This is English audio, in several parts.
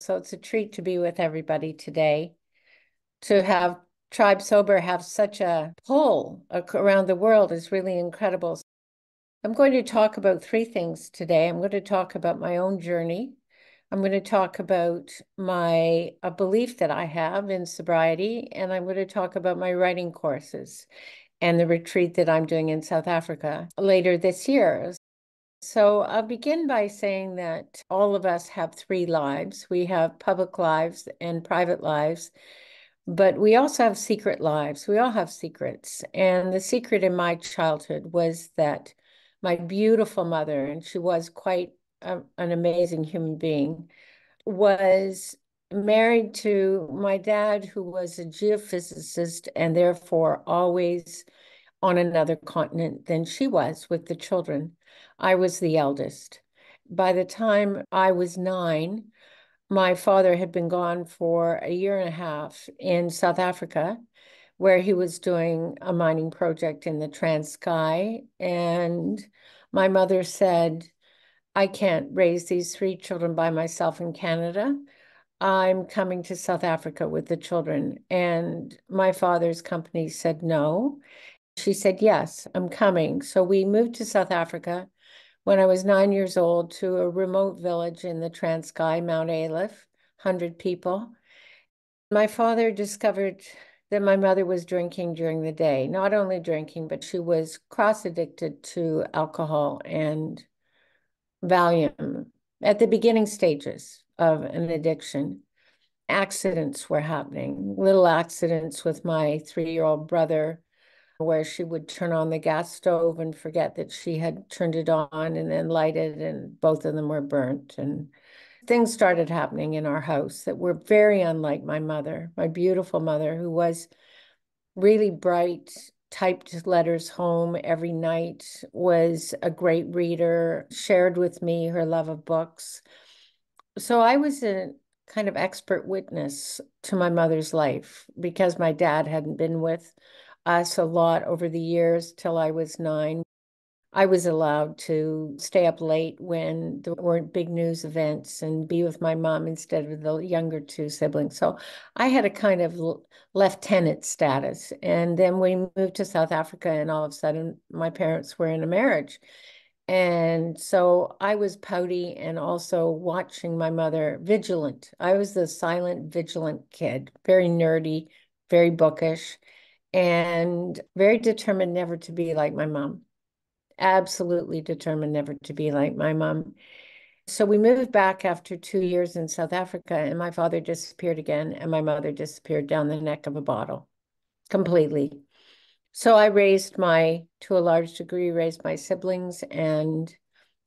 So it's a treat to be with everybody today. To have Tribe Sober have such a pull around the world is really incredible. I'm going to talk about three things today. I'm going to talk about my own journey. I'm going to talk about a belief that I have in sobriety, and I'm going to talk about my writing courses and the retreat that I'm doing in South Africa later this year. So I'll begin by saying that all of us have three lives. We have public lives and private lives, but we also have secret lives. We all have secrets. And the secret in my childhood was that my beautiful mother, and she was quite an amazing human being, was married to my dad, who was a geophysicist and therefore always on another continent than she was with the children. I was the eldest. By the time I was 9, my father had been gone for a year and a half in South Africa, where he was doing a mining project in the Transkei. And my mother said, I can't raise these three children by myself in Canada. I'm coming to South Africa with the children. And my father's company said no. She said, yes, I'm coming. So we moved to South Africa when I was 9 years old to a remote village in the Transkei, Mount Aleph, 100 people. My father discovered that my mother was drinking during the day, not only drinking, but she was cross-addicted to alcohol and Valium at the beginning stages of an addiction. Accidents were happening, little accidents with my 3-year-old brother, where she would turn on the gas stove and forget that she had turned it on and then light it, and both of them were burnt. And things started happening in our house that were very unlike my mother, my beautiful mother, who was really bright, typed letters home every night, was a great reader, shared with me her love of books. So I was a kind of expert witness to my mother's life because my dad hadn't been with us a lot over the years till I was 9. I was allowed to stay up late when there weren't big news events and be with my mom instead of the younger two siblings. So I had a kind of lieutenant status. And then we moved to South Africa, and all of a sudden my parents were in a marriage. And so I was pouty and also watching my mother vigilant. I was the silent, vigilant kid, very nerdy, very bookish, and very determined never to be like my mom. Absolutely determined never to be like my mom. So we moved back after 2 years in South Africa, and my father disappeared again, and my mother disappeared down the neck of a bottle completely. So I to a large degree, raised my siblings and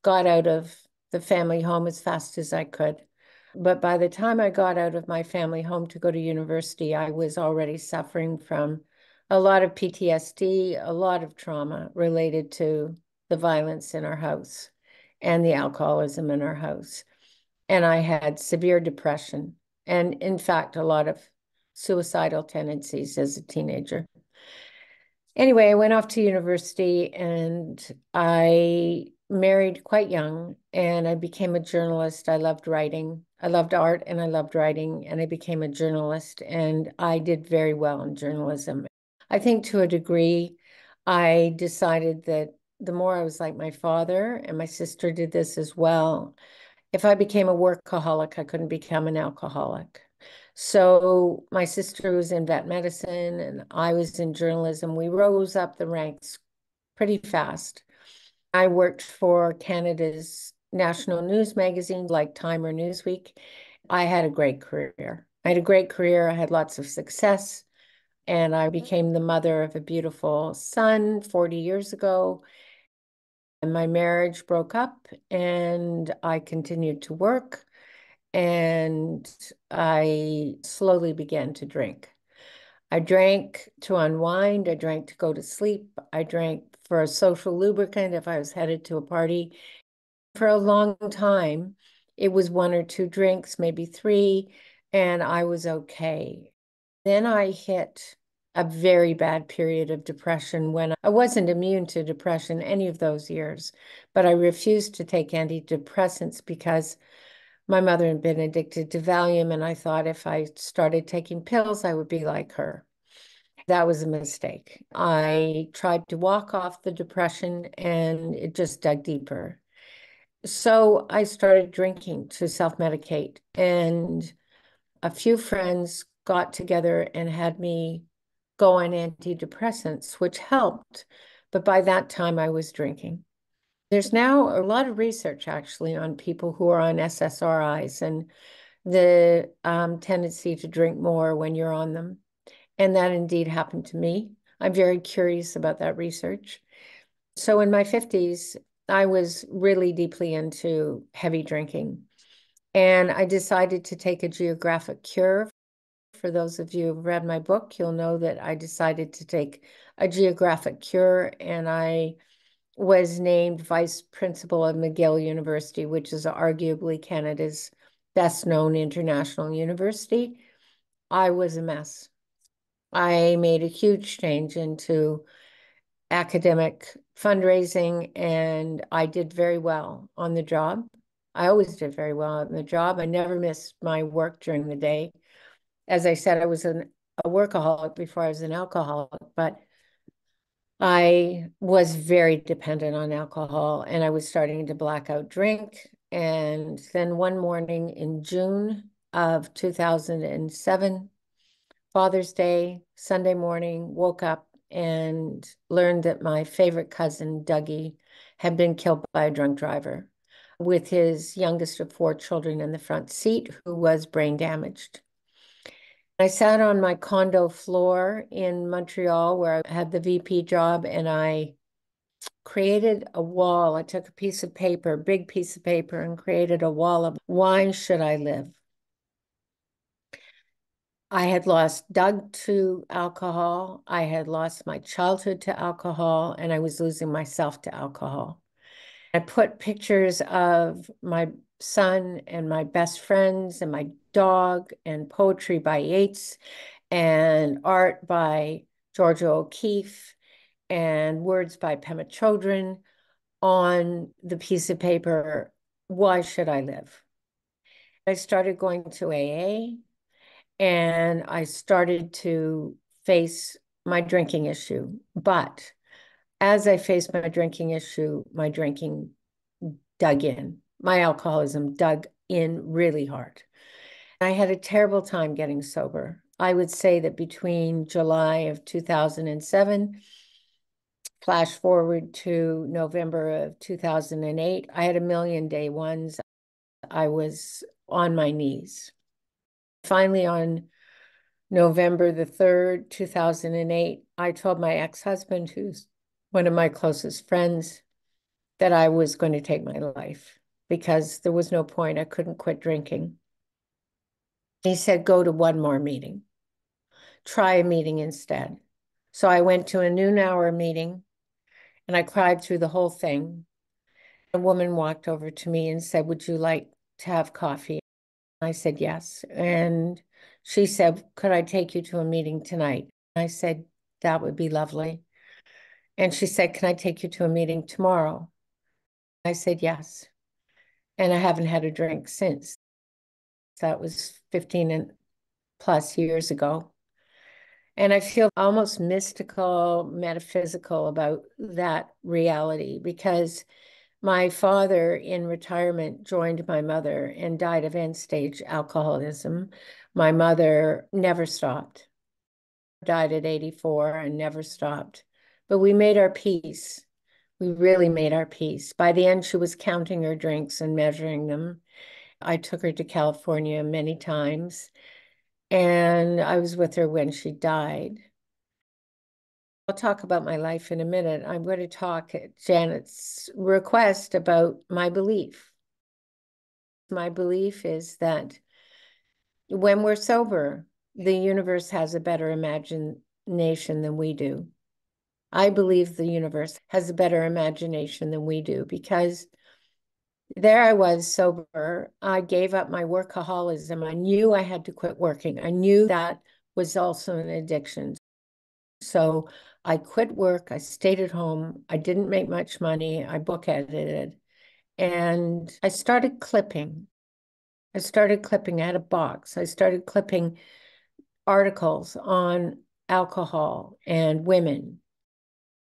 got out of the family home as fast as I could. But by the time I got out of my family home to go to university, I was already suffering from a lot of PTSD, a lot of trauma related to the violence in our house and the alcoholism in our house. And I had severe depression and, in fact, a lot of suicidal tendencies as a teenager. Anyway, I went off to university and I married quite young, and I became a journalist. I loved writing. I loved art and I loved writing, and I became a journalist, and I did very well in journalism. I think to a degree, I decided that the more I was like my father, and my sister did this as well, if I became a workaholic, I couldn't become an alcoholic. So my sister was in vet medicine and I was in journalism. We rose up the ranks pretty fast. I worked for Canada's national news magazine like Time or Newsweek. I had a great career. I had a great career. I had lots of success, and I became the mother of a beautiful son 40 years ago. And my marriage broke up, and I continued to work, and I slowly began to drink. I drank to unwind. I drank to go to sleep. I drank for a social lubricant if I was headed to a party. For a long time, it was one or two drinks, maybe three, and I was okay. Then I hit a very bad period of depression when I wasn't immune to depression any of those years, but I refused to take antidepressants because My mother had been addicted to Valium, and I thought if I started taking pills, I would be like her. That was a mistake. I tried to walk off the depression, and it just dug deeper. So I started drinking to self-medicate, and a few friends got together and had me go on antidepressants, which helped. But by that time, I was drinking. There's now a lot of research actually on people who are on SSRIs and the tendency to drink more when you're on them. And that indeed happened to me. I'm very curious about that research. So in my 50s, I was really deeply into heavy drinking. And I decided to take a geographic cure. For those of you who've read my book, you'll know that I decided to take a geographic cure, and I was named vice principal of McGill University, which is arguably Canada's best known international university. I was a mess. I made a huge change into academic fundraising, and I did very well on the job. I always did very well on the job. I never missed my work during the day. As I said, I was a workaholic before I was an alcoholic, but I was very dependent on alcohol, and I was starting to black out drink. And then one morning in June of 2007, Father's Day, Sunday morning, woke up and learned that my favorite cousin, Dougie, had been killed by a drunk driver with his youngest of four children in the front seat, who was brain damaged. I sat on my condo floor in Montreal where I had the VP job, and I created a wall. I took a piece of paper, big piece of paper, and created a wall of why should I live? I had lost Doug to alcohol. I had lost my childhood to alcohol, and I was losing myself to alcohol. I put pictures of my son and my best friends and my dog and poetry by Yeats and art by Georgia O'Keeffe and words by Pema Chodron on the piece of paper. Why should I live? I started going to AA, and I started to face my drinking issue. But as I faced my drinking issue, my drinking dug in. My alcoholism dug in really hard. I had a terrible time getting sober. I would say that between July of 2007, flash forward to November of 2008, I had a million day ones. I was on my knees. Finally, on November the 3rd, 2008, I told my ex-husband, who's one of my closest friends, that I was going to take my life because there was no point. I couldn't quit drinking. He said, go to one more meeting. Try a meeting instead. So I went to a noon hour meeting, and I cried through the whole thing. A woman walked over to me and said, would you like to have coffee? I said, yes. And she said, could I take you to a meeting tonight? I said, that would be lovely. And she said, can I take you to a meeting tomorrow? I said, yes. And I haven't had a drink since. That was 15 and plus years ago. And I feel almost mystical, metaphysical about that reality because my father in retirement joined my mother and died of end-stage alcoholism. My mother never stopped, died at 84 and never stopped. But we made our peace. We really made our peace. By the end, she was counting her drinks and measuring them. I took her to California many times, and I was with her when she died. I'll talk about my life in a minute. I'm going to talk at Janet's request about my belief. My belief is that when we're sober, the universe has a better imagination than we do. I believe the universe has a better imagination than we do because there I was sober. I gave up my workaholism. I knew I had to quit working. I knew that was also an addiction. So I quit work. I stayed at home. I didn't make much money. I book edited and I started clipping. I started clipping, I had a box. I started clipping articles on alcohol and women.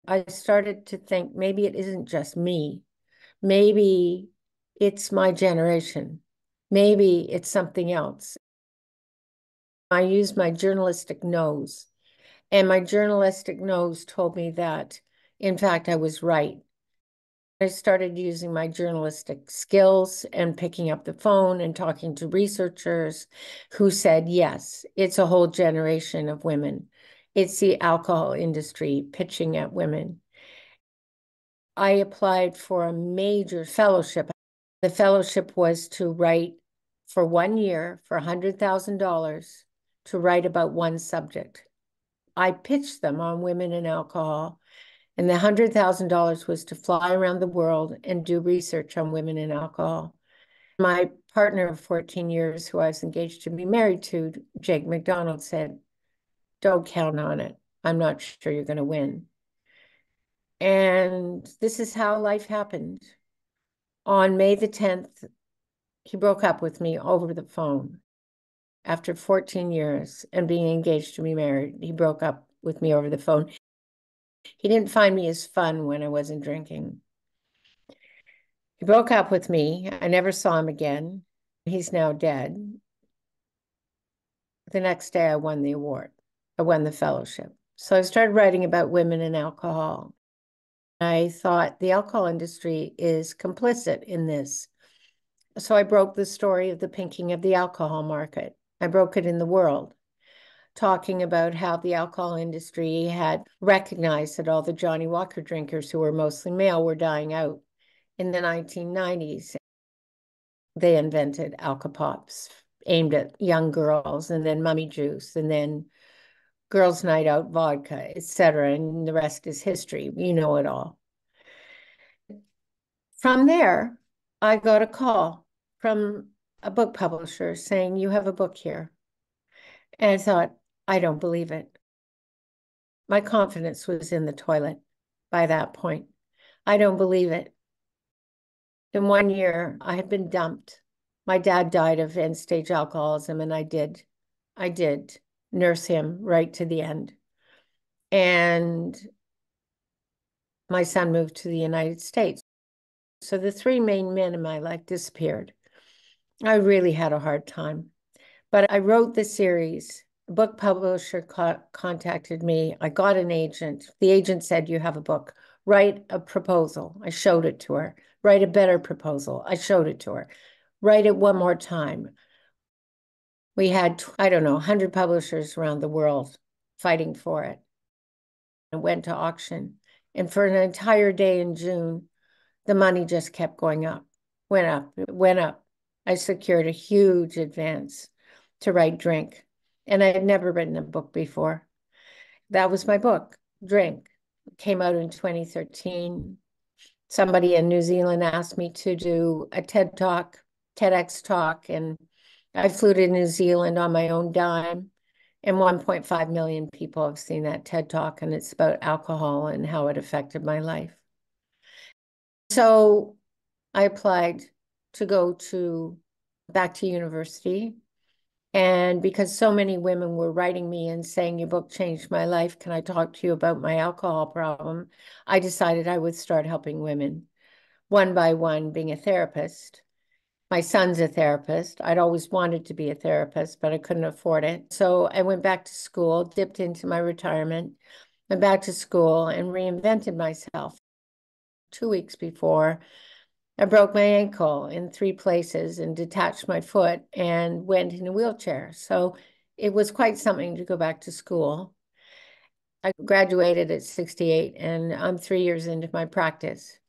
I started to think maybe it isn't just me. Maybe it's my generation. Maybe it's something else. I used my journalistic nose, and my journalistic nose told me that, in fact, I was right. I started using my journalistic skills and picking up the phone and talking to researchers who said, yes, it's a whole generation of women. It's the alcohol industry pitching at women. I applied for a major fellowship. The fellowship was to write for 1 year for $100,000 to write about one subject. I pitched them on women and alcohol, and the $100,000 was to fly around the world and do research on women and alcohol. My partner of 14 years, who I was engaged to be married to, Jake McDonald, said, don't count on it. I'm not sure you're going to win. And this is how life happened. On May the 10th, he broke up with me over the phone. After 14 years and being engaged to be married, he broke up with me over the phone. He didn't find me as fun when I wasn't drinking. He broke up with me. I never saw him again. He's now dead. The next day, I won the award. I won the fellowship. So I started writing about women and alcohol. I thought the alcohol industry is complicit in this. So I broke the story of the pinking of the alcohol market. I broke it in the world, talking about how the alcohol industry had recognized that all the Johnny Walker drinkers, who were mostly male, were dying out. In the 1990s, they invented Alka-Pops aimed at young girls, and then Mummy Juice, and then Girls' Night Out vodka, etc. And the rest is history. You know it all. From there, I got a call from a book publisher saying, you have a book here. And I thought, I don't believe it. My confidence was in the toilet by that point. I don't believe it. In 1 year, I had been dumped. My dad died of end-stage alcoholism, and I did nurse him right to the end. And my son moved to the United States. So the three main men in my life disappeared. I really had a hard time. But I wrote the series. A book publisher contacted me. I got an agent. The agent said, you have a book. Write a proposal. I showed it to her. Write a better proposal. I showed it to her. Write it one more time. We had, I don't know, 100 publishers around the world fighting for it. It went to auction. And for an entire day in June, the money just kept going up, went up, went up. I secured a huge advance to write Drink. And I had never written a book before. That was my book, Drink. It came out in 2013. Somebody in New Zealand asked me to do a TED Talk, TEDx talk, and I flew to New Zealand on my own dime. And 1.5 million people have seen that TED Talk, and it's about alcohol and how it affected my life. So I applied to go back to university. And because so many women were writing me and saying, your book changed my life, can I talk to you about my alcohol problem? I decided I would start helping women one by one, being a therapist. My son's a therapist. I'd always wanted to be a therapist, but I couldn't afford it. So I went back to school, dipped into my retirement, went back to school and reinvented myself. 2 weeks before, I broke my ankle in 3 places and detached my foot and went in a wheelchair. So it was quite something to go back to school. I graduated at 68 and I'm 3 years into my practice.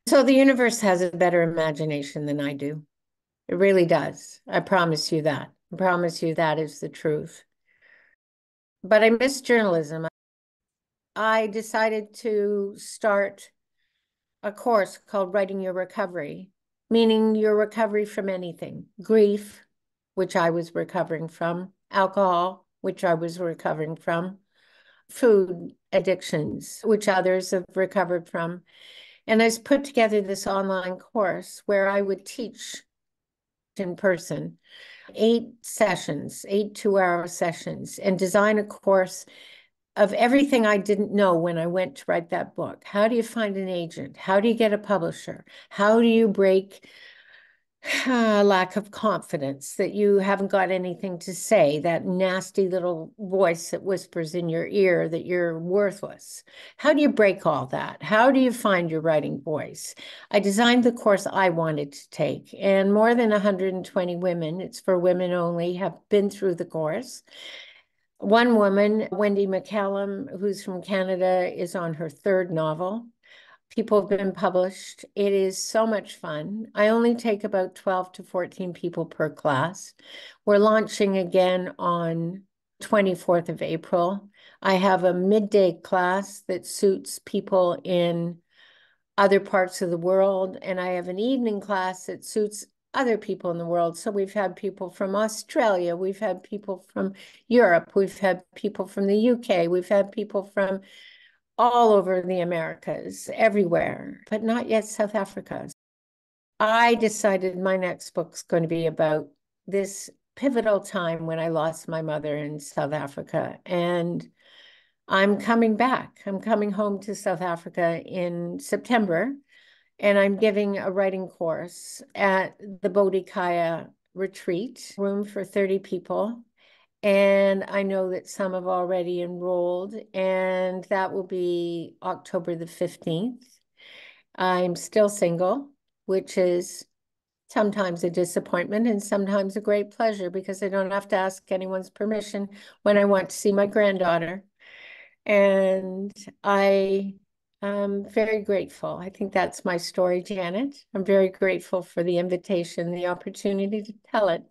So the universe has a better imagination than I do. It really does. I promise you that. I promise you that is the truth. But I miss journalism. I decided to start a course called Writing Your Recovery, meaning your recovery from anything. Grief, which I was recovering from, alcohol, which I was recovering from, food addictions, which others have recovered from, And I put together this online course where I would teach in person, 8 sessions, 8 2-hour sessions, and design a course of everything I didn't know when I went to write that book. How do you find an agent? How do you get a publisher? How do you break lack of confidence that you haven't got anything to say, that nasty little voice that whispers in your ear that you're worthless? How do you break all that? How do you find your writing voice? I designed the course I wanted to take, and more than 120 women, it's for women only, have been through the course. One woman, Wendy McCallum, who's from Canada, is on her 3rd novel. People have been published. It is so much fun. I only take about 12 to 14 people per class. We're launching again on 24th of April. I have a midday class that suits people in other parts of the world, and I have an evening class that suits other people in the world. So we've had people from Australia, we've had people from Europe, we've had people from the UK, we've had people from all over the Americas, everywhere, but not yet South Africa. I decided my next book's going to be about this pivotal time when I lost my mother in South Africa. And I'm coming back. I'm coming home to South Africa in September, and I'm giving a writing course at the Bodhikaya retreat, room for 30 people. And I know that some have already enrolled, and that will be October the 15th. I'm still single, which is sometimes a disappointment and sometimes a great pleasure because I don't have to ask anyone's permission when I want to see my granddaughter. And I am very grateful. I think that's my story, Janet. I'm very grateful for the invitation, the opportunity to tell it.